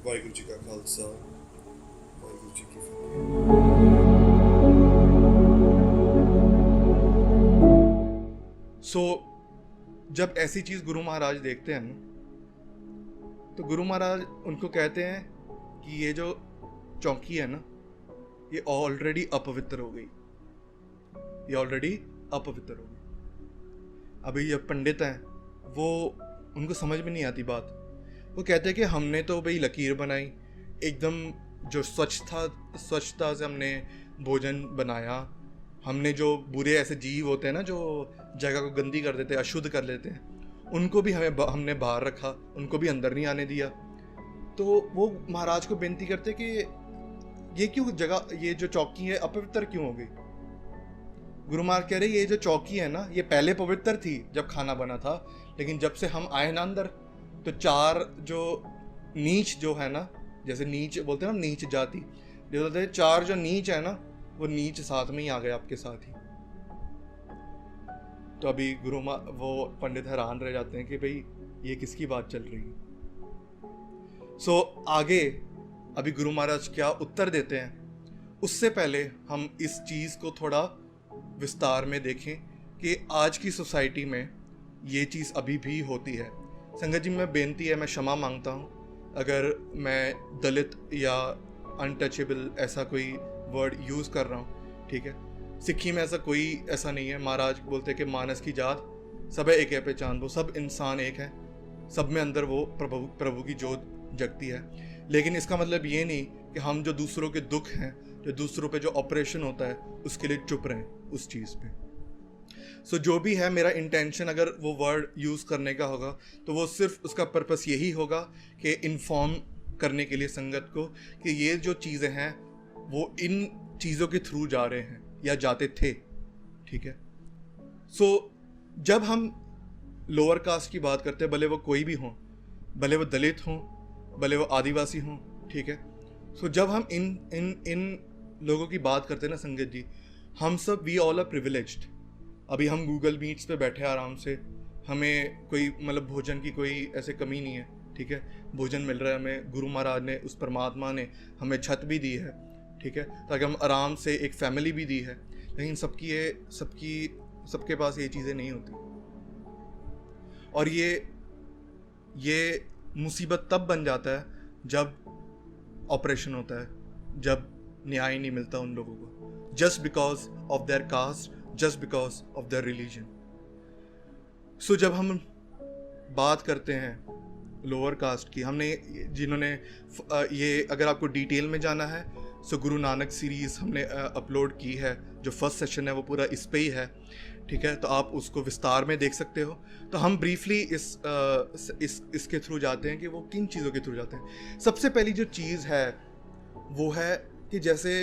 ਵਾਹਿਗੁਰੂ जी का खालसा वाहिगुरू जी की फतेह। जब ऐसी चीज़ गुरु महाराज देखते हैं ना, तो गुरु महाराज उनको कहते हैं कि ये जो चौकी है ना, ये ऑलरेडी अपवित्र हो गई, ये ऑलरेडी अपवित्र हो गई। अभी ये पंडित हैं, वो उनको समझ में नहीं आती बात। वो कहते हैं कि हमने तो भाई लकीर बनाई एकदम, जो स्वच्छता से हमने भोजन बनाया, हमने जो बुरे ऐसे जीव होते हैं ना जो जगह को गंदी कर देते हैं, अशुद्ध कर लेते हैं, उनको भी हमने बाहर रखा, उनको भी अंदर नहीं आने दिया। तो वो महाराज को बेनती करते कि ये क्यों जगह, ये जो चौकी है अपवित्र क्यों हो गई। गुरु महाराज कह रहे ये जो चौकी है ना, ये पहले पवित्र थी जब खाना बना था, लेकिन जब से हम आए ना अंदर, तो चार जो नीच जो है ना, जैसे नीच बोलते हैं ना, नीच जाति, जो बोलते हैं चार जो नीच है ना, वो नीच साथ में ही आ गए आपके साथ ही। तो अभी वो पंडित हैरान रह जाते हैं कि भाई ये किसकी बात चल रही है। आगे अभी गुरु महाराज क्या उत्तर देते हैं, उससे पहले हम इस चीज़ को थोड़ा विस्तार में देखें कि आज की सोसाइटी में ये चीज़ अभी भी होती है। संगत जी, मैं बेनती है, मैं क्षमा मांगता हूँ अगर मैं दलित या अनटचेबल ऐसा कोई वर्ड यूज़ कर रहा हूँ, ठीक है। सिक्खी में ऐसा नहीं है। महाराज बोलते हैं कि मानस की जात सब एक है पहचान, वो सब इंसान एक है, सब में अंदर वो प्रभु की जोत जगती है। लेकिन इसका मतलब ये नहीं कि हम जो दूसरों के दुख हैं, जो दूसरों पे जो ऑपरेशन होता है, उसके लिए चुप रहें उस चीज़ पे। जो भी है, मेरा इंटेंशन अगर वो वर्ड यूज़ करने का होगा तो वो सिर्फ उसका पर्पस यही होगा कि इन्फॉर्म करने के लिए संगत को कि ये जो चीज़ें हैं वो इन चीज़ों के थ्रू जा रहे हैं या जाते थे, ठीक है। जब हम लोअर कास्ट की बात करते हैं, भले वो कोई भी हों, भले वो दलित हों, भले वो आदिवासी हों, ठीक है। जब हम इन लोगों की बात करते हैं ना संगत जी, हम सब वी ऑल आर प्रिविलेज्ड। अभी हम गूगल मीट्स पे बैठे आराम से, हमें कोई मतलब भोजन की कोई ऐसे कमी नहीं है, ठीक है। भोजन मिल रहा है हमें, गुरु महाराज ने, उस परमात्मा ने हमें छत भी दी है, ठीक है, ताकि हम आराम से, एक फैमिली भी दी है। लेकिन सबके पास ये चीज़ें नहीं होती। और ये मुसीबत तब बन जाता है जब ऑपरेशन होता है, जब न्याय नहीं मिलता उन लोगों को, just because of their caste, just because of their religion. जब हम बात करते हैं लोअर कास्ट की, हमने जिन्होंने ये, अगर आपको डिटेल में जाना है, गुरु नानक सीरीज़ हमने अपलोड की है, जो फर्स्ट सेशन है वो पूरा इस पे ही है, ठीक है। तो आप उसको विस्तार में देख सकते हो। तो हम ब्रीफली इसके थ्रू जाते हैं कि वो किन चीज़ों के थ्रू जाते हैं। सबसे पहली जो चीज़ है वो है कि जैसे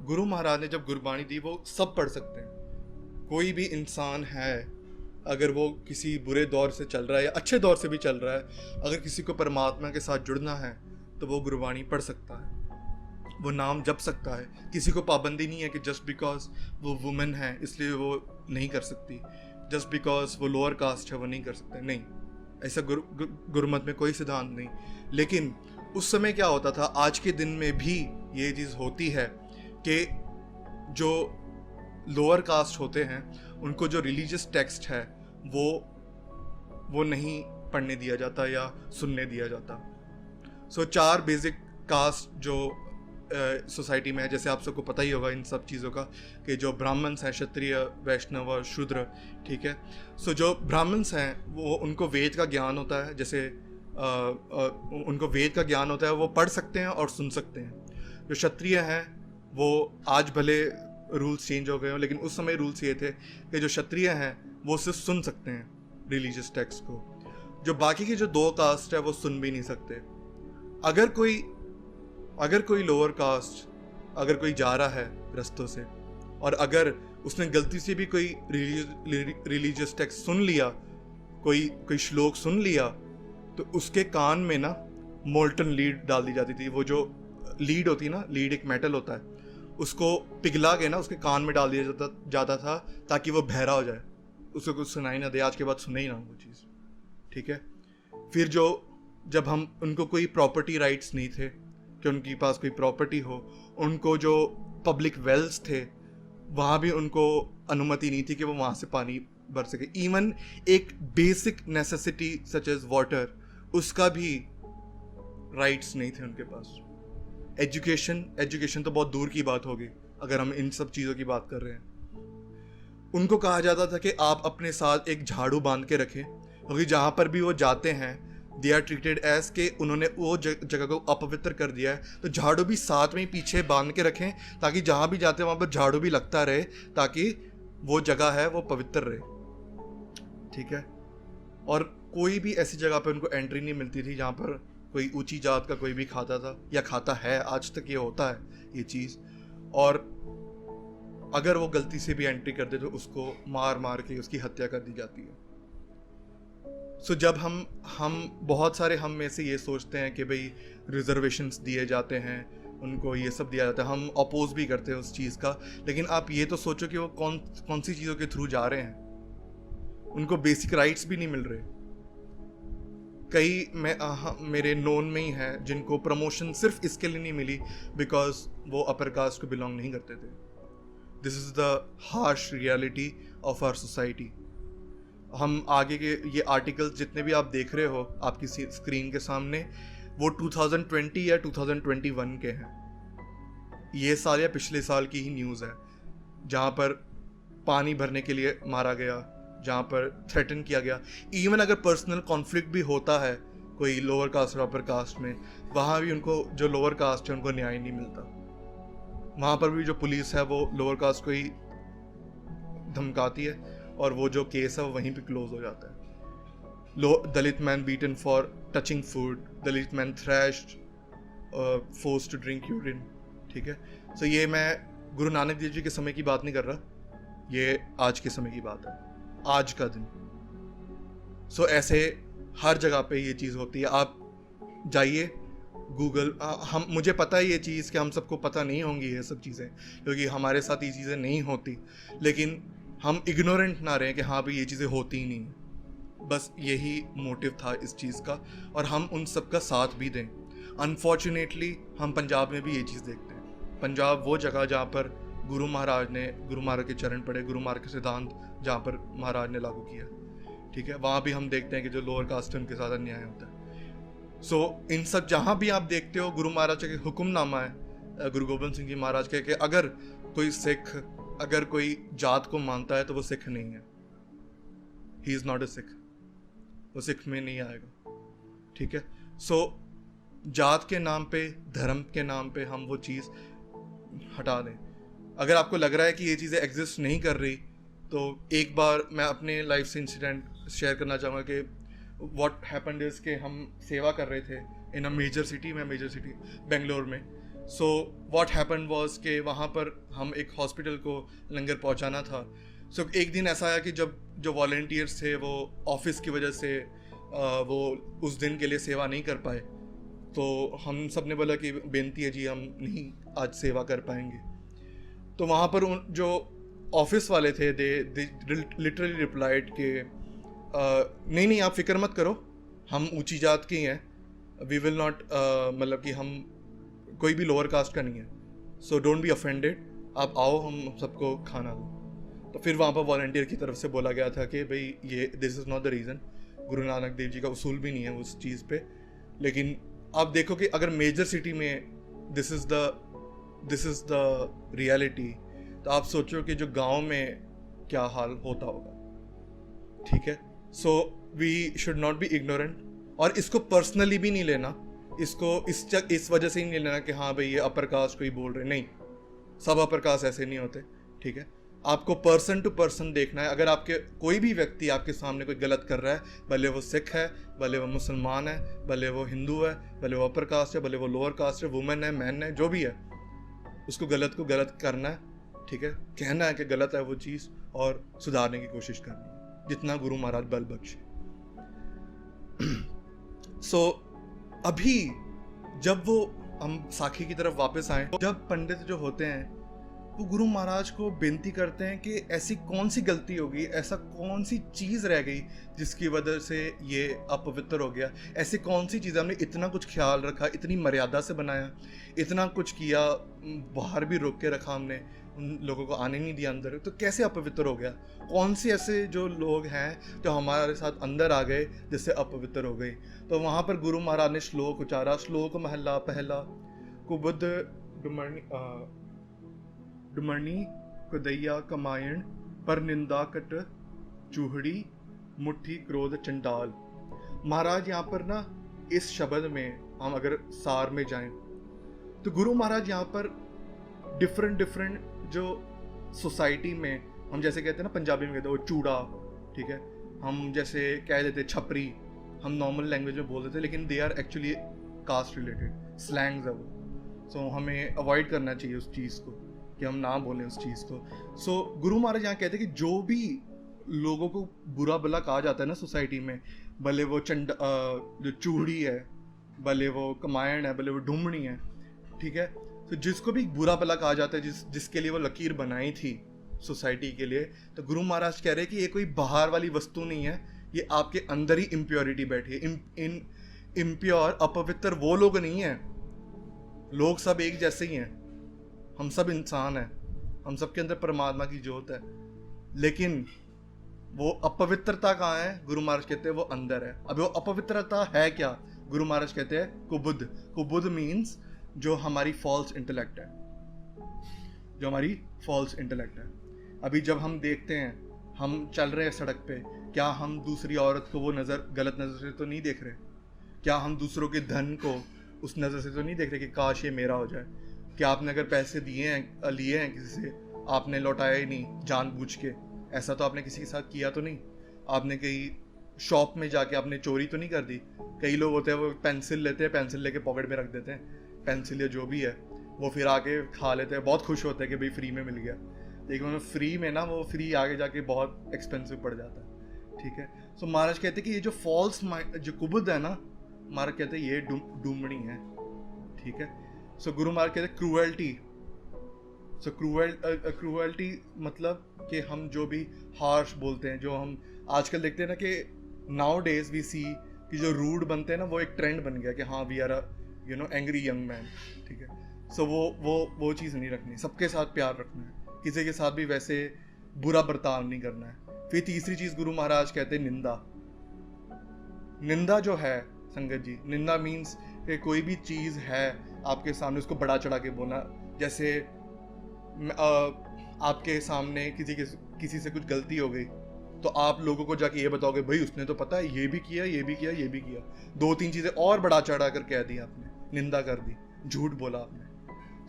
गुरु महाराज ने जब गुरबाणी दी, वो सब पढ़ सकते हैं। कोई भी इंसान है, अगर वो किसी बुरे दौर से चल रहा है या अच्छे दौर से भी चल रहा है, अगर किसी को परमात्मा के साथ जुड़ना है तो वो गुरबाणी पढ़ सकता है, वो नाम जप सकता है। किसी को पाबंदी नहीं है कि जस्ट बिकॉज वो वुमेन है इसलिए वो नहीं कर सकती, जस्ट बिकॉज वो लोअर कास्ट है वो नहीं कर सकते, नहीं, ऐसा गुरुमत में कोई सिद्धांत नहीं। लेकिन उस समय क्या होता था, आज के दिन में भी ये चीज़ होती है कि जो लोअर कास्ट होते हैं उनको जो रिलीजियस टेक्स्ट है वो नहीं पढ़ने दिया जाता या सुनने दिया जाता। चार बेसिक कास्ट जो सोसाइटी में है, जैसे आप सबको पता ही होगा इन सब चीज़ों का, कि जो ब्राह्मण्स हैं, क्षत्रिय, वैष्णव और शूद्र, ठीक है। जो ब्राह्मण्स हैं वो, उनको वेद का ज्ञान होता है, जैसे उनको वेद का ज्ञान होता है, वो पढ़ सकते हैं और सुन सकते हैं। जो क्षत्रिय हैं वो, आज भले रूल्स चेंज हो गए हो, लेकिन उस समय रूल्स ये थे कि जो क्षत्रिय हैं वो सिर्फ सुन सकते हैं रिलीजियस टेक्स्ट को। जो बाकी की जो दो कास्ट है वो सुन भी नहीं सकते। अगर कोई लोअर कास्ट, अगर कोई जा रहा है रस्तों से और अगर उसने गलती से भी कोई रिलीजियस टेक्स्ट सुन लिया, कोई श्लोक सुन लिया, तो उसके कान में ना मोल्टन लीड डाल दी जाती थी। वो जो लीड होती है ना, लीड एक मेटल होता है, उसको पिघला के ना उसके कान में डाल दिया जाता था ताकि वो बहरा हो जाए, उसको कुछ सुनाई ना दे, आज के बाद सुने ही ना वो चीज़, ठीक है। फिर जो जब हम उनको कोई प्रॉपर्टी राइट्स नहीं थे कि उनके पास कोई प्रॉपर्टी हो, उनको जो पब्लिक वेल्स थे वहाँ भी उनको अनुमति नहीं थी कि वो वहाँ से पानी भर सके। इवन एक basic necessity such as water, उसका भी राइट्स नहीं थे उनके पास। एजुकेशन तो बहुत दूर की बात होगी अगर हम इन सब चीज़ों की बात कर रहे हैं। उनको कहा जाता था कि आप अपने साथ एक झाड़ू बांध के रखें, क्योंकि जहाँ पर भी वो जाते हैं दे आर ट्रीटेड एज के उन्होंने वो जगह को अपवित्र कर दिया है, तो झाड़ू भी साथ में ही पीछे बांध के रखें ताकि जहाँ भी जाते हैं वहाँ पर झाड़ू भी लगता रहे, ताकि वो जगह है वो पवित्र रहे। ठीक है। और कोई भी ऐसी जगह पे उनको एंट्री नहीं मिलती थी जहाँ पर कोई ऊंची जात का कोई भी खाता था या खाता है, आज तक ये होता है ये चीज़। और अगर वो गलती से भी एंट्री कर दे तो उसको मार मार के उसकी हत्या कर दी जाती है। सो जब हम बहुत सारे हम में से ये सोचते हैं कि भाई रिजर्वेशंस दिए जाते हैं, उनको ये सब दिया जाता है, हम अपोज भी करते हैं उस चीज़ का, लेकिन आप ये तो सोचो कि वो कौन सी चीज़ों के थ्रू जा रहे हैं। उनको बेसिक राइट्स भी नहीं मिल रहे। मेरे नोन में ही हैं जिनको प्रमोशन सिर्फ इसके लिए नहीं मिली बिकॉज वो अपर कास्ट को बिलोंग नहीं करते थे। This is the harsh reality of our society. हम आगे के ये आर्टिकल्स जितने भी आप देख रहे हो आपकी स्क्रीन के सामने, वो 2020 या 2021 के हैं। ये साल या पिछले साल की ही न्यूज़ है, जहाँ पर पानी भरने के लिए मारा गया, जहाँ पर थ्रेटन किया गया। इवन अगर पर्सनल कॉन्फ्लिक्ट भी होता है कोई लोअर कास्ट और अपर कास्ट में, वहाँ भी उनको जो लोअर कास्ट है उनको न्याय नहीं मिलता। वहाँ पर भी जो पुलिस है वो लोअर कास्ट को ही धमकाती है और वो जो केस है वो वहीं पे क्लोज हो जाता है। Dalit man beaten for touching food, Dalit man thrashed, forced to drink urine. ठीक है। सो ये मैं गुरु नानक देव जी के समय की बात नहीं कर रहा, ये आज के समय की बात है, आज का दिन। सो ऐसे हर जगह पे ये चीज़ होती है। आप जाइए गूगल, मुझे पता है ये चीज़ कि हम सबको पता नहीं होंगी ये सब चीज़ें, क्योंकि हमारे साथ ये चीज़ें नहीं होती, लेकिन हम इग्नोरेंट ना रहें कि हाँ भाई ये चीज़ें होती ही नहीं। बस यही मोटिव था इस चीज़ का, और हम उन सब का साथ भी दें। अनफॉर्चुनेटली हम पंजाब में भी ये चीज़ देखते हैं। पंजाब वो जगह जहाँ पर गुरु महाराज के चरण पड़े, गुरु महाराज के सिद्धांत जहाँ पर महाराज ने लागू किया। ठीक है। वहाँ भी हम देखते हैं कि जो लोअर कास्ट है उनके साथ अन्याय होता है। सो इन सब जहाँ भी आप देखते हो गुरु महाराज का हुक्मनामा है, गुरु गोबिंद सिंह जी महाराज के, कि अगर कोई सिख अगर कोई जात को मानता है तो वो सिख नहीं है, he is not a Sikh, वो सिख में नहीं आएगा। ठीक है। सो जात के नाम पे, धर्म के नाम पे हम वो चीज़ हटा दें। अगर आपको लग रहा है कि ये चीज़ें एग्जिस्ट नहीं कर रही, तो एक बार मैं अपने लाइफ से इंसिडेंट शेयर करना चाहूँगा कि व्हाट हैपेंड इज़ के हम सेवा कर रहे थे इन अ मेजर सिटी बेंगलोर में। सो व्हाट हैपेंड वाज के वहाँ पर हम एक हॉस्पिटल को लंगर पहुँचाना था। सो एक दिन ऐसा आया कि जब जो वॉलंटियर्स थे वो ऑफिस की वजह से वो उस दिन के लिए सेवा नहीं कर पाए, तो हम सब ने बोला कि बेनती है जी, हम नहीं आज सेवा कर पाएंगे। तो वहाँ पर जो ऑफिस वाले थे दे लिटरली रिप्लाइड कि नहीं आप फिक्र मत करो, हम ऊंची जात के ही हैं, वी विल नॉट, मतलब कि हम कोई भी लोअर कास्ट का नहीं है, सो डोंट बी ऑफेंडेड, आप आओ हम सबको खाना दो। तो फिर वहाँ पर वॉलंटियर की तरफ से बोला गया था कि भाई ये this is not the reason, Guru Nanak Dev ji का उसूल भी नहीं है उस चीज़ पे। लेकिन आप देखो कि अगर मेजर सिटी में दिस इज़ द रियलिटी, तो आप सोचो कि जो गांव में क्या हाल होता होगा। ठीक है। So we should not be ignorant, और इसको पर्सनली भी नहीं लेना, इसको इस वजह से ही नहीं लेना कि हाँ भाई ये अपर कास्ट को ही बोल रहे, नहीं, सब अपर कास्ट ऐसे नहीं होते। ठीक है। आपको पर्सन टू पर्सन देखना है। अगर आपके कोई भी व्यक्ति आपके सामने कोई गलत कर रहा है, भले वो सिख है, भले वो मुसलमान है, भले वो हिंदू है, भले वो अपर कास्ट है, भले वो लोअर कास्ट है, वुमेन है, मैन है, जो भी है, उसको गलत को गलत करना है। ठीक है। कहना है कि गलत है वो चीज़ और सुधारने की कोशिश करनी है, जितना गुरु महाराज बल बख्शे। सो अभी जब वो हम साखी की तरफ वापस आए, जब पंडित जो होते हैं वो गुरु महाराज को बेनती करते हैं कि ऐसी कौन सी गलती हो गई, ऐसा कौन सी चीज़ रह गई जिसकी वजह से ये अपवित्र हो गया, ऐसी कौन सी चीज़, हमने इतना कुछ ख्याल रखा, इतनी मर्यादा से बनाया, इतना कुछ किया, बाहर भी रोक के रखा हमने, उन लोगों को आने नहीं दिया अंदर, तो कैसे अपवित्र हो गया? कौन से ऐसे जो लोग हैं जो हमारे साथ अंदर आ गए जिससे अपवित्र हो गई? तो वहाँ पर गुरु महाराज ने श्लोक उचारा। श्लोक महला पहला। कुबुद डुमरनी कुदैया कमायण पर निंदा कट चूहड़ी मुट्ठी क्रोध चंडाल। महाराज यहाँ पर ना इस शब्द में हम अगर सार में जाएं तो गुरु महाराज यहाँ पर डिफरेंट जो सोसाइटी में, हम जैसे कहते हैं ना पंजाबी में कहते हैं वो चूड़ा, ठीक है, हम जैसे कह देते छपरी, हम नॉर्मल लैंग्वेज में बोल देते, लेकिन they are actually caste related slangs है वो। सो हमें अवॉइड करना चाहिए उस चीज़ को कि हम ना बोलें उस चीज़ को। सो गुरु महाराज यहाँ कहते हैं कि जो भी लोगों को बुरा भला कहा जाता है ना सोसाइटी में, भले वो जो चूड़ी है, भले वो कमायण है, भले वो ढूंढनी है, ठीक है, तो जिसको भी बुरा भला कहा जाता है, जिसके लिए वो लकीर बनाई थी सोसाइटी के लिए, तो गुरु महाराज कह रहे हैं कि ये कोई बाहर वाली वस्तु नहीं है, ये आपके अंदर ही इम्प्योरिटी बैठी है। इम्प्योर अपवित्र वो लोग नहीं है, लोग सब एक जैसे ही हैं, हम सब इंसान हैं, हम सबके अंदर परमात्मा की ज्योत है, लेकिन वो अपवित्रता कहाँ है? गुरु महाराज कहते हैं वो अंदर है। अब वो अपवित्रता है क्या? गुरु महाराज कहते हैं कुबुद। कुबुद मीन्स जो हमारी फॉल्स इंटेलेक्ट है, जो हमारी फॉल्स इंटेलेक्ट है। अभी जब हम देखते हैं, हम चल रहे हैं सड़क पे, क्या हम दूसरी औरत को वो गलत नज़र से तो नहीं देख रहे? क्या हम दूसरों के धन को उस नज़र से तो नहीं देख रहे कि काश ये मेरा हो जाए? क्या आपने अगर पैसे लिए हैं किसी से, आपने लौटाया ही नहीं जानबूझ के, ऐसा तो आपने किसी के साथ किया तो नहीं? आपने कहीं शॉप में जाके आपने चोरी तो नहीं कर दी? कई लोग होते हैं वो पेंसिल लेते हैं, पेंसिल लेके पॉकेट में रख देते हैं, पेंसिल या जो भी है, वो फिर आके खा लेते हैं, बहुत खुश होते हैं कि भाई फ्री में मिल गया, लेकिन फ्री में ना वो फ्री आगे जाके बहुत एक्सपेंसिव पड़ जाता है, ठीक है। सो महाराज कहते हैं कि ये जो फॉल्स जो कुबुद है ना, महाराज कहते हैं ये डूमनी है, ठीक है। सो गुरु महाराज कहते हैं क्रूएल्टी। सो क्रूएल्टी मतलब कि हम जो भी हार्श बोलते हैं, जो हम आजकल देखते हैं ना कि नाउ डेज वी सी कि जो रूड बनते हैं ना, वो एक ट्रेंड बन गया कि हाँ we are angry young man, ठीक है। सो वो चीज़ नहीं रखनी, सबके साथ प्यार रखना है, किसी के साथ भी वैसे बुरा बर्ताव नहीं करना है। फिर तीसरी चीज़ गुरु महाराज कहते हैं निंदा। निंदा जो है संगत जी, निंदा मीन्स कि कोई भी चीज़ है आपके सामने, उसको बड़ा चढ़ा के बोलना। जैसे आपके सामने किसी से कुछ गलती हो गई, तो आप लोगों को जाके ये बताओगे भाई उसने तो पता है ये भी किया, ये भी किया, ये भी किया, 2-3 चीज़ें और बड़ा चढ़ा कर कह दी आपने, निंदा कर दी, झूठ बोला आपने।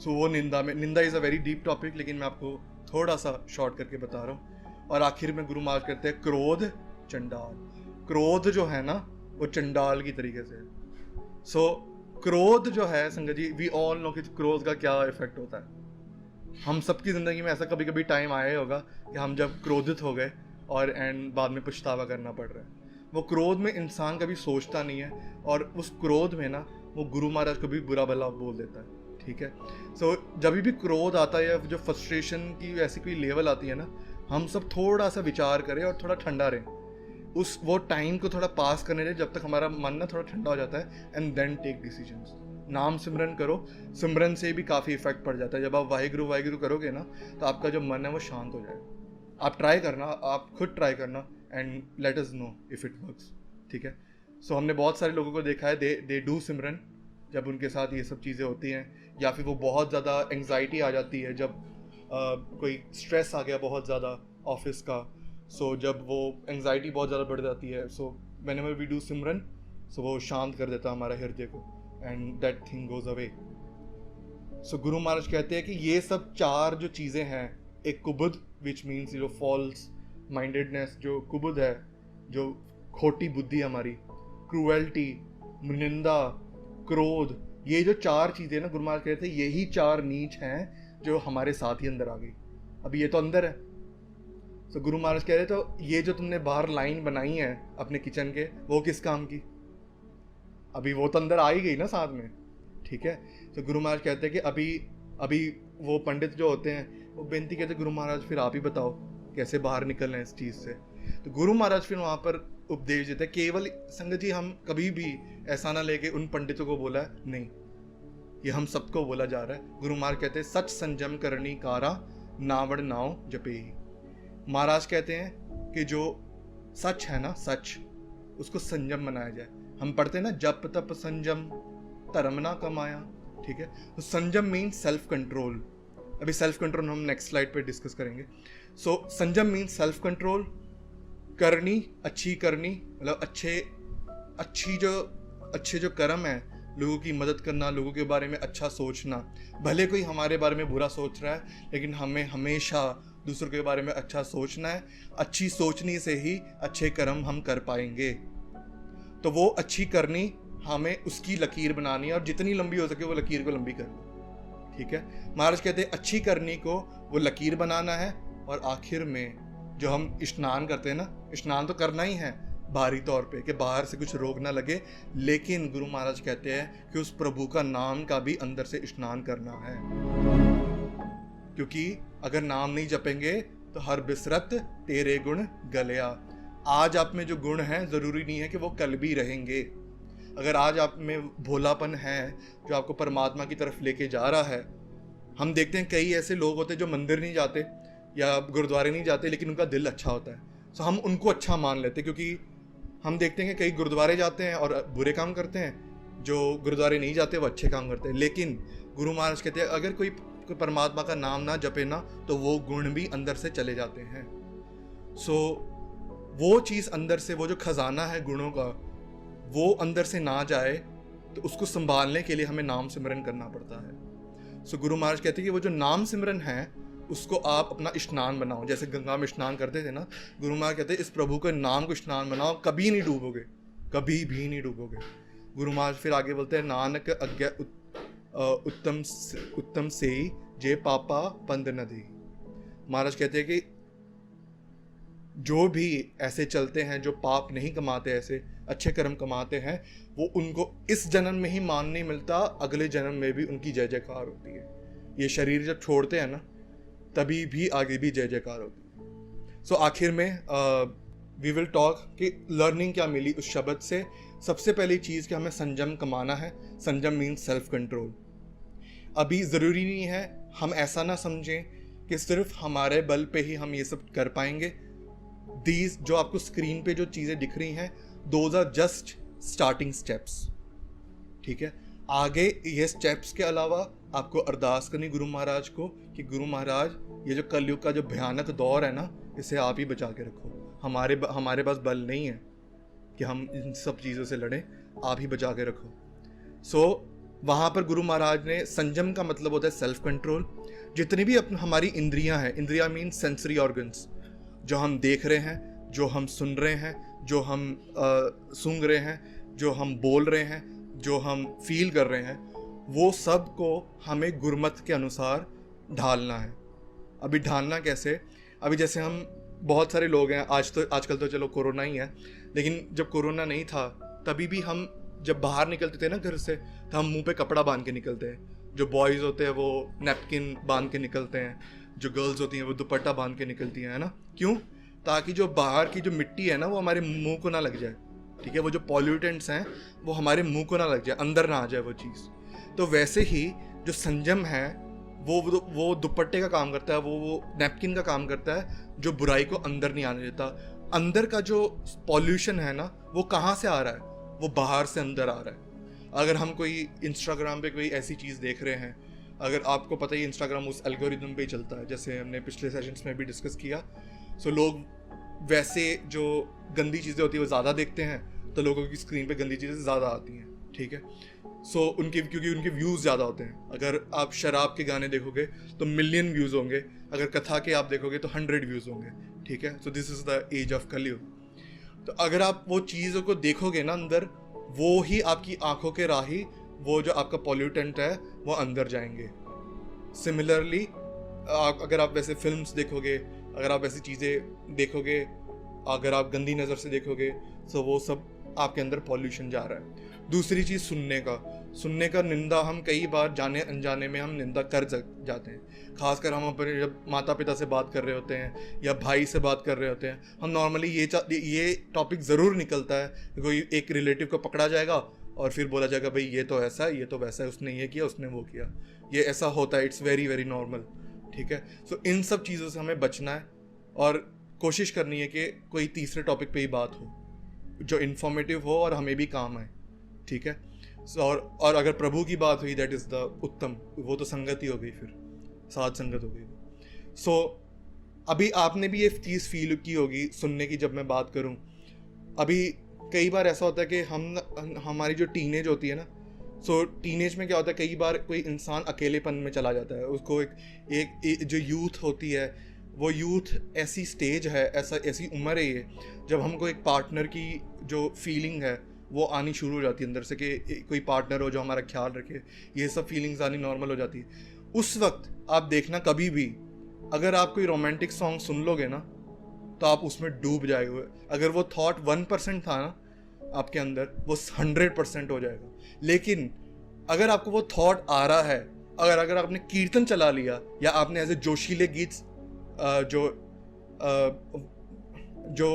सो वो निंदा is a very deep topic, लेकिन मैं आपको थोड़ा सा शॉर्ट करके बता रहा हूँ। और आखिर में गुरु महाराज कहते हैं क्रोध चंडाल। क्रोध जो है ना वो चंडाल की तरीके से। सो क्रोध जो है संगत जी, वी ऑल नो कि क्रोध का क्या इफेक्ट होता है। हम सबकी ज़िंदगी में ऐसा कभी कभी टाइम आया ही होगा कि हम जब क्रोधित हो गए और एंड बाद में पछतावा करना पड़ रहा है। वो क्रोध में इंसान कभी सोचता नहीं है, और उस क्रोध में ना वो गुरु महाराज को भी बुरा भला बोल देता है, ठीक है। सो जब भी क्रोध आता है या जो फ्रस्ट्रेशन की ऐसी कोई लेवल आती है ना, हम सब थोड़ा सा विचार करें और थोड़ा ठंडा रहें, वो टाइम को थोड़ा पास करने दें जब तक हमारा मन ना थोड़ा ठंडा हो जाता है, एंड देन टेक डिसीजंस। नाम सिमरन करो, सिमरन से भी काफ़ी इफेक्ट पड़ जाता है। जब आप वाहिगुरु वाहिगुरु करोगे ना, तो आपका जो मन है वो शांत हो जाएगा। आप ट्राई करना, आप खुद ट्राई करना, and let us know if it works, ठीक है। सो हमने बहुत सारे लोगों को देखा है, दे डू सिमरन जब उनके साथ ये सब चीज़ें होती हैं, या फिर वो बहुत ज़्यादा एंग्जाइटी आ जाती है, जब कोई स्ट्रेस आ गया बहुत ज़्यादा ऑफिस का, सो जब वो एंग्जाइटी बहुत ज़्यादा बढ़ जाती है, so whenever we do simran, so वो शांत कर देता है हमारा हृदय को, and that thing goes away. So गुरु महाराज कहते हैं कि ये सब 4 जो चीज़ें हैं, एक कुबुद विच मीन्स जो फॉल्स माइंडेडनेस, जो कुबुद है, जो खोटी बुद्धि हमारी, क्रूएल्टी, निंदा, क्रोध, ये जो 4 चीज़ें ना, गुरु महाराज कहते हैं यही 4 नीच हैं जो हमारे साथ ही अंदर आ गई। अभी ये तो अंदर है। तो गुरु महाराज कह रहे तो ये जो तुमने बाहर लाइन बनाई है अपने किचन के, वो किस काम की? अभी वो तो अंदर आ ही गई ना साथ में, ठीक है। तो गुरु महाराज कहते हैं कि अभी वो पंडित जो होते हैं वो बेनती कहते गुरु महाराज फिर आप ही बताओ कैसे बाहर निकलना है इस चीज़ से। तो गुरु महाराज फिर वहाँ पर उपदेश देते हैं, केवल संगत जी हम कभी भी ऐसा ना लेके उन पंडितों को बोला है, नहीं, ये हम सबको बोला जा रहा है। गुरु महाराज कहते हैं सच संयम करनी कारा नावड़ नाव जपे ही। महाराज कहते हैं कि जो सच है ना, सच, उसको संयम बनाया जाए। हम पढ़ते हैं ना, जप तप संयम धर्म ना कमाया, ठीक है। तो संयम मीन सेल्फ कंट्रोल। अभी सेल्फ कंट्रोल हम नेक्स्ट स्लाइड पे डिस्कस करेंगे। सो संयम मीन सेल्फ कंट्रोल, करनी अच्छी करनी, मतलब अच्छे जो कर्म है, लोगों की मदद करना, लोगों के बारे में अच्छा सोचना। भले कोई हमारे बारे में बुरा सोच रहा है, लेकिन हमें हमेशा दूसरों के बारे में अच्छा सोचना है। अच्छी सोचने से ही अच्छे कर्म हम कर पाएंगे। तो वो अच्छी करनी, हमें उसकी लकीर बनानी है, और जितनी लंबी हो सके वो लकीर को लंबी करनी, ठीक है। महाराज कहते हैं अच्छी करनी को वो लकीर बनाना है। और आखिर में जो हम स्नान करते हैं ना, स्नान तो करना ही है बाहरी तौर पे कि बाहर से कुछ रोग ना लगे, लेकिन गुरु महाराज कहते हैं कि उस प्रभु का नाम का भी अंदर से स्नान करना है। क्योंकि अगर नाम नहीं जपेंगे तो हर बिसरत तेरे गुण गलिया। आज आप में जो गुण हैं ज़रूरी नहीं है कि वो कल भी रहेंगे। अगर आज आप में भोलापन है जो आपको परमात्मा की तरफ लेके जा रहा है, हम देखते हैं कई ऐसे लोग होते हैं जो मंदिर नहीं जाते या गुरुद्वारे नहीं जाते, लेकिन उनका दिल अच्छा होता है। सो हम उनको अच्छा मान लेते हैं, क्योंकि हम देखते हैं कि कई गुरुद्वारे जाते हैं और बुरे काम करते हैं, जो गुरुद्वारे नहीं जाते वो अच्छे काम करते हैं। लेकिन गुरु महाराज कहते हैं अगर कोई परमात्मा का नाम ना जपे ना, तो वो गुण भी अंदर से चले जाते हैं। सो वो चीज़ अंदर से, वो जो खजाना है गुणों का, वो अंदर से ना जाए, तो उसको संभालने के लिए हमें नाम सिमरन करना पड़ता है। सो गुरु महाराज कहते हैं कि वो जो नाम सिमरन है उसको आप अपना स्नान बनाओ। जैसे गंगा में स्नान करते थे ना, गुरु महाराज कहते हैं इस प्रभु के नाम को स्नान बनाओ, कभी नहीं डूबोगे, कभी भी नहीं डूबोगे। गुरु महाराज फिर आगे बोलते हैं नानक अज्ञा उत्तम से जे पापा पंद नदी। महाराज कहते हैं कि जो भी ऐसे चलते हैं, जो पाप नहीं कमाते, ऐसे अच्छे कर्म कमाते हैं, वो उनको इस जन्म में ही मान नहीं मिलता, अगले जन्म में भी उनकी जय जयकार होती है। ये शरीर जब छोड़ते हैं ना, तभी भी आगे भी जय जयकार होती है। सो आखिर में वी विल टॉक कि लर्निंग क्या मिली उस शब्द से। सबसे पहली चीज़ कि हमें संयम कमाना है। संयम मीन्स सेल्फ कंट्रोल। अभी ज़रूरी नहीं है, हम ऐसा ना समझें कि सिर्फ हमारे बल पे ही हम ये सब कर पाएंगे। दीज जो आपको स्क्रीन पे जो चीज़ें दिख रही हैं, those are just starting steps, ठीक है। आगे ये स्टेप्स के अलावा आपको अरदास करनी गुरु महाराज को कि गुरु महाराज ये जो कलयुग का जो भयानक दौर है ना, इसे आप ही बचा के रखो। हमारे पास बल नहीं है कि हम इन सब चीज़ों से लड़ें, आप ही बचा के रखो। सो वहाँ पर गुरु महाराज ने, संयम का मतलब होता है सेल्फ कंट्रोल। जितनी भी हमारी इंद्रियां हैं, इंद्रियां मीन सेंसरी ऑर्गन्स, जो हम देख रहे हैं, जो हम सुन रहे हैं, जो हम सूंघ रहे हैं, जो हम बोल रहे हैं, जो हम फील कर रहे हैं, वो सब को हमें गुरमत के अनुसार ढालना है। अभी ढालना कैसे? अभी जैसे हम बहुत सारे लोग हैं, आजकल तो चलो कोरोना ही है, लेकिन जब कोरोना नहीं था तभी भी हम जब बाहर निकलते थे ना घर से, तो हम मुंह पे कपड़ा बांध के निकलते हैं। जो बॉयज़ होते हैं वो नैपकिन बांध के निकलते हैं, जो गर्ल्स होती हैं वो दुपट्टा बांध के निकलती हैं, है ना। क्यों? ताकि जो बाहर की जो मिट्टी है ना, वो हमारे मुंह को ना लग जाए, ठीक है। वो जो पॉल्यूटेंट्स हैं वो हमारे मुंह को ना लग जाए, अंदर ना आ जाए वो चीज़। तो वैसे ही जो संयम है वो दुपट्टे का काम करता है, वो नैपकिन का काम करता है, जो बुराई को अंदर नहीं आने देता। अंदर का जो पॉल्यूशन है ना, वो कहाँ से आ रहा है? वो बाहर से अंदर आ रहा है। अगर हम कोई इंस्टाग्राम पे कोई ऐसी चीज़ देख रहे हैं, अगर आपको पता ही इंस्टाग्राम उस एल्गोरिदम पे ही चलता है, जैसे हमने पिछले सेशंस में भी डिस्कस किया। सो लोग वैसे जो गंदी चीज़ें होती है वो ज़्यादा देखते हैं, तो लोगों की स्क्रीन पे गंदी चीज़ें ज़्यादा आती हैं, ठीक है। सो क्योंकि उनके व्यूज़ ज़्यादा होते हैं। अगर आप शराब के गाने देखोगे तो मिलियन व्यूज़ होंगे, अगर कथा के आप देखोगे तो 100 व्यूज़ होंगे, ठीक है। So this is the age of Kalyug. तो अगर आप वो चीज़ों को देखोगे ना अंदर, वो ही आपकी आंखों के राही, वो जो आपका पॉल्यूटेंट है वो अंदर जाएंगे। सिमिलरली अगर आप वैसे फिल्म्स देखोगे, अगर आप वैसी चीज़ें देखोगे, अगर आप गंदी नज़र से देखोगे, तो वो सब आपके अंदर पॉल्यूशन जा रहा है। दूसरी चीज़ सुनने का। सुनने का निंदा हम कई बार जाने अनजाने में हम निंदा कर जाते हैं। खासकर हम अपने जब माता पिता से बात कर रहे होते हैं या भाई से बात कर रहे होते हैं, हम नॉर्मली ये टॉपिक ज़रूर निकलता है, कोई एक रिलेटिव को पकड़ा जाएगा और फिर बोला जाएगा भाई ये तो ऐसा है, ये तो वैसा है, उसने ये किया, उसने वो किया, ये ऐसा होता है, इट्स वेरी वेरी नॉर्मल। ठीक है, सो इन सब चीज़ों से हमें बचना है और कोशिश करनी है कि कोई तीसरे टॉपिक पे ही बात हो जो इन्फॉर्मेटिव हो और हमें भी काम आए। ठीक है, और अगर प्रभु की बात हुई, दैट इज़ द उत्तम, वो तो संगत ही हो गई, फिर साथ संगत हो गई। सो अभी आपने भी ये चीज़ फील की होगी सुनने की। जब मैं बात करूं, अभी कई बार ऐसा होता है कि हमारी जो टीनेज होती है ना, सो टीनेज में क्या होता है, कई बार कोई इंसान अकेलेपन में चला जाता है। उसको एक जो यूथ होती है, वो यूथ ऐसी स्टेज है, ऐसी उम्र है ये, जब हमको एक पार्टनर की जो फीलिंग है वो आनी शुरू हो जाती है अंदर से, कि कोई पार्टनर हो जो हमारा ख्याल रखे, ये सब फीलिंग्स आनी नॉर्मल हो जाती है। उस वक्त आप देखना, कभी भी अगर आप कोई रोमांटिक सॉन्ग सुन लोगे ना, तो आप उसमें डूब जाएंगे। अगर वो थॉट 1% था ना आपके अंदर, वो 100% हो जाएगा। लेकिन अगर आपको वो थॉट आ रहा है, अगर आपने कीर्तन चला लिया या आपने ऐसे जोशीले गीत जो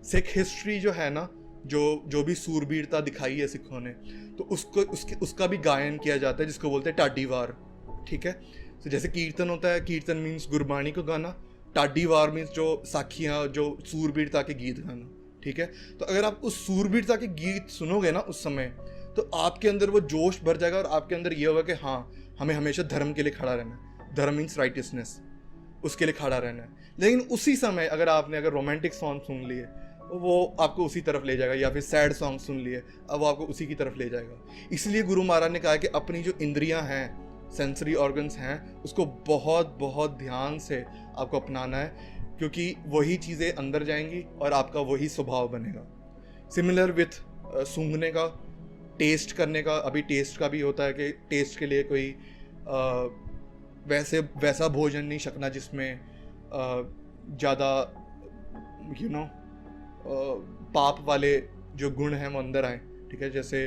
सिख हिस्ट्री जो है ना, जो भी सूरबीरता दिखाई है सिखों ने, तो उसका भी गायन किया जाता है, जिसको बोलते हैं टाडी वार। ठीक है, तो जैसे कीर्तन होता है, कीर्तन मीन्स गुरबाणी को गाना, टाडी वार मीन्स जो साखियाँ, जो सूरबीरता के गीत गाना। ठीक है, तो अगर आप उस सूरबीरता के गीत सुनोगे ना उस समय, तो आपके अंदर वो जोश भर जाएगा और आपके अंदर ये होगा कि हाँ, हमें हमेशा धर्म के लिए खड़ा रहना है। धर्म मीन्स राइटियसनेस, उसके लिए खड़ा रहना है। लेकिन उसी समय अगर रोमांटिक सॉन्ग सुन लिए, वो आपको उसी तरफ ले जाएगा, या फिर सैड सॉन्ग सुन लिए, अब वो आपको उसी की तरफ ले जाएगा। इसलिए गुरु महाराज ने कहा कि अपनी जो इंद्रियां हैं, सेंसरी ऑर्गन्स हैं, उसको बहुत बहुत ध्यान से आपको अपनाना है, क्योंकि वही चीज़ें अंदर जाएंगी और आपका वही स्वभाव बनेगा। सिमिलर विथ सूंघने का, टेस्ट करने का। अभी टेस्ट का भी होता है कि टेस्ट के लिए कोई वैसा भोजन नहीं छकना जिसमें ज़्यादा पाप वाले जो गुण हैं वो अंदर आए। ठीक है, जैसे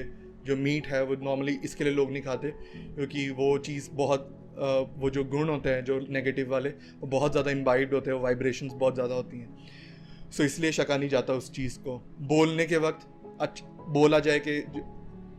जो मीट है वो नॉर्मली इसके लिए लोग नहीं खाते, क्योंकि वो चीज़ बहुत वो जो गुण होते हैं जो नेगेटिव वाले, वो बहुत ज़्यादा इम्बाइब्ड होते हैं, वो वाइब्रेशंस बहुत ज़्यादा होती हैं। सो इसलिए छका नहीं जाता उस चीज़ को। बोलने के वक्त बोला जाए कि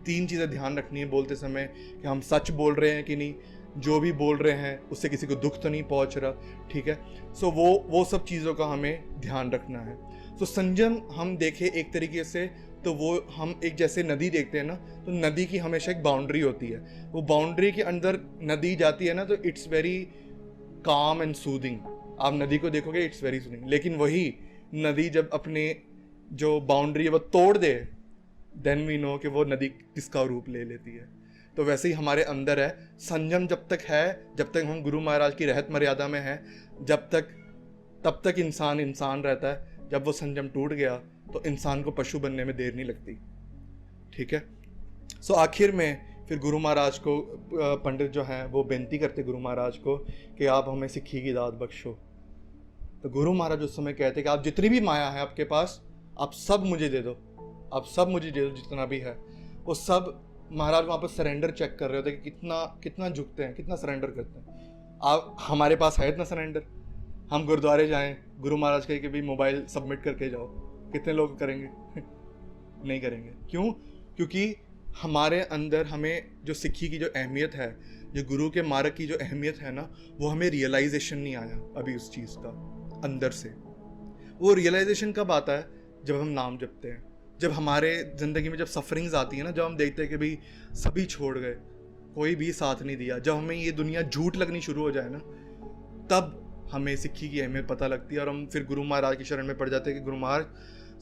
3 चीज़ें ध्यान रखनी है बोलते समय, कि हम सच बोल रहे हैं कि नहीं, जो भी बोल रहे हैं उससे किसी को दुख तो नहीं पहुंच रहा। ठीक है, सो वो सब चीज़ों का हमें ध्यान रखना है। तो संयम हम देखें एक तरीके से, तो वो हम एक जैसे नदी देखते हैं ना, तो नदी की हमेशा एक बाउंड्री होती है, वो बाउंड्री के अंदर नदी जाती है ना, तो it's very calm and soothing. आप नदी को देखोगे, इट्स वेरी सूदिंग। लेकिन वही नदी जब अपने जो बाउंड्री है वो तोड़ दे, देन वी नो कि वो नदी किसका रूप ले लेती है। तो वैसे ही हमारे अंदर है, संयम जब तक है, जब तक हम गुरु महाराज की रहत मर्यादा में हैं, तब तक इंसान रहता है। जब वो संयम टूट गया तो इंसान को पशु बनने में देर नहीं लगती। ठीक है, सो आखिर में फिर गुरु महाराज को पंडित जो हैं वो बेनती करते गुरु महाराज को कि आप हमें सिक्खी की दात बख्शो। तो गुरु महाराज उस समय कहते कि आप जितनी भी माया है आपके पास, आप सब मुझे दे दो, आप सब मुझे दे दो, जितना भी है वो सब। महाराज वहाँ पर सरेंडर चेक कर रहे होते कि कितना झुकते हैं, कितना सरेंडर करते हैं। आप हमारे पास है इतना सरेंडर? हम गुरुद्वारे जाएं, गुरु महाराज कहे कि भाई मोबाइल सबमिट करके जाओ, कितने लोग करेंगे? नहीं करेंगे। क्यों? क्योंकि हमारे अंदर हमें जो सिक्खी की जो अहमियत है, जो गुरु के मार्ग की जो अहमियत है ना, वो हमें रियलाइजेशन नहीं आया अभी उस चीज़ का अंदर से। वो रियलाइजेशन कब आता है? जब हम नाम जपते हैं, जब हमारे ज़िंदगी में जब सफरिंग्स आती है ना, जब हम देखते हैं कि भाई सभी छोड़ गए, कोई भी साथ नहीं दिया, जब हमें ये दुनिया झूठ लगनी शुरू हो जाए ना, तब हमें सिक्खी की अहमियत पता लगती है। और हम फिर गुरु महाराज की शरण में पड़ जाते हैं कि गुरु महाराज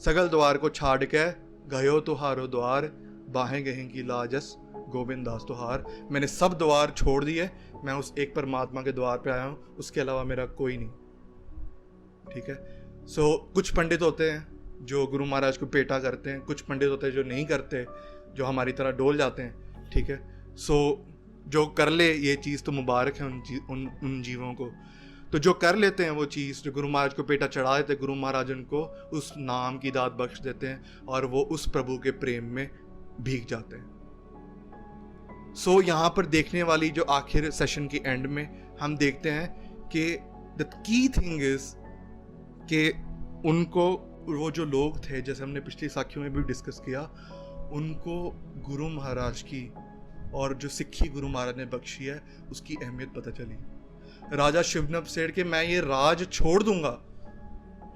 सगल द्वार को छाड़ के गयो तुहारो द्वार, बाहें गहें की लाजस गोविंद दास तुहार। मैंने सब द्वार छोड़ दिए, मैं उस एक परमात्मा के द्वार पे आया हूँ, उसके अलावा मेरा कोई नहीं। ठीक है, सो कुछ पंडित होते हैं जो गुरु महाराज को पेटा करते हैं, कुछ पंडित होते हैं जो नहीं करते, जो हमारी तरह डोल जाते हैं। ठीक है, सो जो कर ले ये चीज़ तो मुबारक है उन जीवों को। तो जो कर लेते हैं वो चीज़, जो गुरु महाराज को पेटा चढ़ा देते हैं, गुरु महाराज उनको उस नाम की दात बख्श देते हैं और वो उस प्रभु के प्रेम में भीग जाते हैं। सो यहाँ पर देखने वाली जो आखिर सेशन की एंड में हम देखते हैं कि द की थिंग इज कि उनको, वो जो लोग थे, जैसे हमने पिछली साखियों में भी डिस्कस किया, उनको गुरु महाराज की और जो सिक्खी गुरु महाराज ने बख्शी है उसकी अहमियत पता चली। राजा शिवनभ सेठ के मैं ये राज छोड़ दूंगा,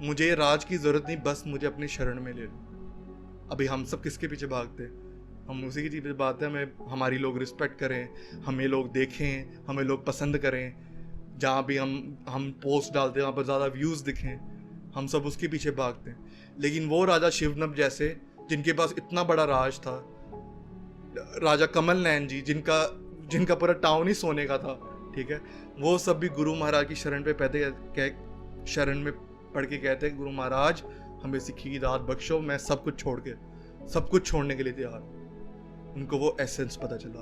मुझे ये राज की जरूरत नहीं, बस मुझे अपनी शरण में ले लो। अभी हम सब किसके पीछे भागते हैं? हम उसी की चीज़ बात है, हमें हमारी लोग रिस्पेक्ट करें, हमें लोग देखें, हमें लोग पसंद करें, जहाँ भी हम पोस्ट डालते हैं वहाँ पर ज़्यादा व्यूज़ दिखें, हम सब उसके पीछे भागते हैं। लेकिन वो राजा शिवनभ जैसे, जिनके पास इतना बड़ा राज था, राजा कमल नैन जी, जिनका पूरा टाउन ही सोने का था, ठीक है, वो सब भी गुरु महाराज की शरण पे शरण में पढ़ के कहते हैं, गुरु महाराज हमें सिक्खी की दात बख्शो, मैं सब कुछ छोड़ने के लिए तैयार। उनको वो एसेंस पता चला।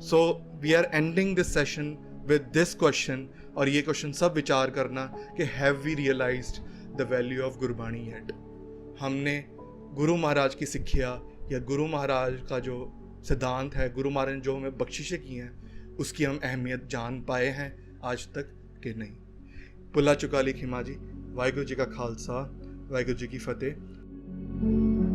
So we are ending this session with this question, और ये क्वेश्चन सब विचार करना कि have we realised the value of Gurbani yet? हमने गुरु महाराज की सिक्खिया या गुरु महाराज का जो सिद्धांत है, गुरु महाराज ने जो हमें बख्शिशें की हैं, उसकी हम अहमियत जान पाए हैं आज तक कि नहीं? भुला चुका ली खिमा जी। वाहिगुरू जी का खालसा, वाहिगुरू जी की फतेह।